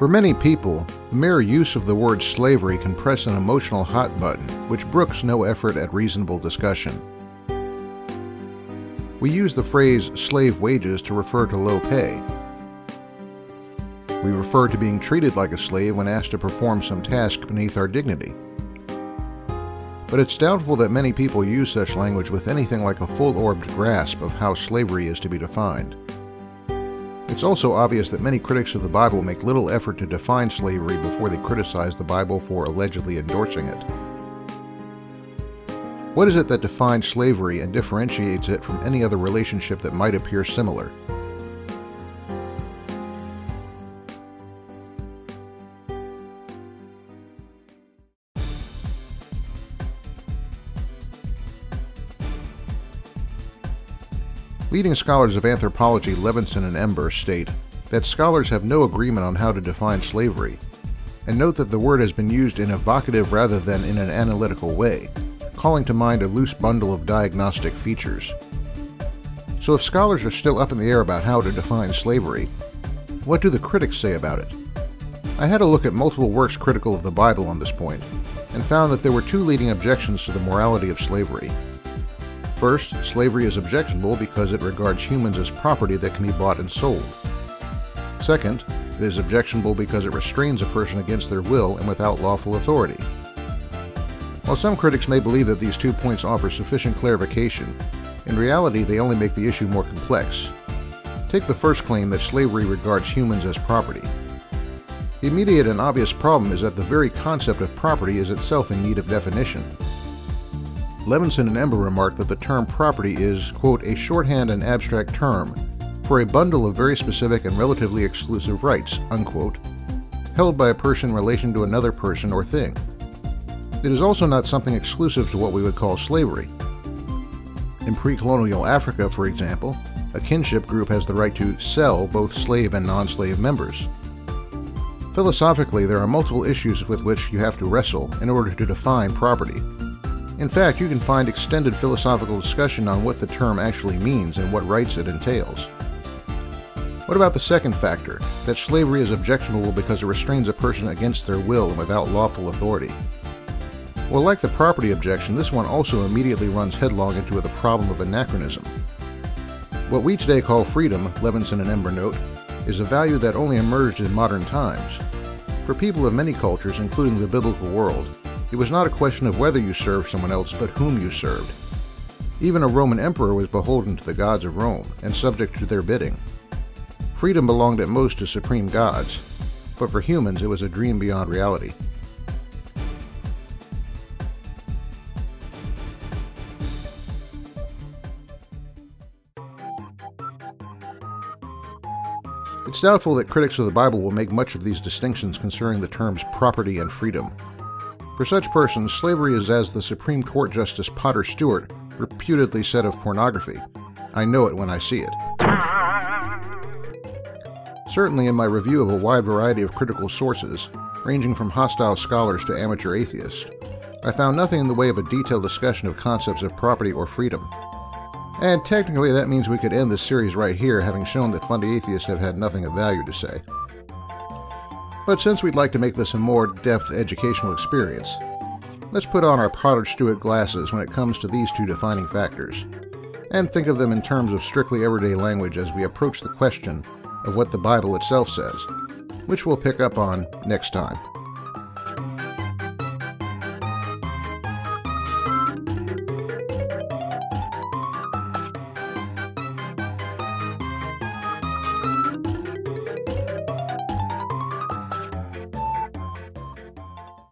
For many people, the mere use of the word slavery can press an emotional hot button, which brooks no effort at reasonable discussion. We use the phrase slave wages to refer to low pay. We refer to being treated like a slave when asked to perform some task beneath our dignity. But it's doubtful that many people use such language with anything like a full-orbed grasp of how slavery is to be defined. It's also obvious that many critics of the Bible make little effort to define slavery before they criticize the Bible for allegedly endorsing it. What is it that defines slavery and differentiates it from any other relationship that might appear similar? Leading scholars of anthropology Levinson and Ember state that scholars have no agreement on how to define slavery, and note that the word has been used in evocative rather than in an analytical way, calling to mind a loose bundle of diagnostic features. So if scholars are still up in the air about how to define slavery, what do the critics say about it? I had a look at multiple works critical of the Bible on this point, and found that there were two leading objections to the morality of slavery. First, slavery is objectionable because it regards humans as property that can be bought and sold. Second, it is objectionable because it restrains a person against their will and without lawful authority. While some critics may believe that these 2 points offer sufficient clarification, in reality they only make the issue more complex. Take the first claim that slavery regards humans as property. The immediate and obvious problem is that the very concept of property is itself in need of definition. Levinson and Ember remark that the term property is, quote, a shorthand and abstract term for a bundle of very specific and relatively exclusive rights, unquote, held by a person in relation to another person or thing. It is also not something exclusive to what we would call slavery. In pre-colonial Africa, for example, a kinship group has the right to sell both slave and non-slave members. Philosophically, there are multiple issues with which you have to wrestle in order to define property. In fact, you can find extended philosophical discussion on what the term actually means and what rights it entails. What about the second factor, that slavery is objectionable because it restrains a person against their will and without lawful authority? Well, like the property objection, this one also immediately runs headlong into the problem of anachronism. What we today call freedom, Levinson and Ember note, is a value that only emerged in modern times. For people of many cultures, including the biblical world, it was not a question of whether you served someone else, but whom you served. Even a Roman emperor was beholden to the gods of Rome and subject to their bidding. Freedom belonged at most to supreme gods, but for humans it was a dream beyond reality. It's doubtful that critics of the Bible will make much of these distinctions concerning the terms property and freedom. For such persons, slavery is as the Supreme Court Justice Potter Stewart reputedly said of pornography, "I know it when I see it." Certainly in my review of a wide variety of critical sources, ranging from hostile scholars to amateur atheists, I found nothing in the way of a detailed discussion of concepts of property or freedom. And technically that means we could end this series right here, having shown that fundy atheists have had nothing of value to say. But since we'd like to make this a more depth educational experience, let's put on our Potter Stewart glasses when it comes to these two defining factors, and think of them in terms of strictly everyday language as we approach the question of what the Bible itself says, which we'll pick up on next time.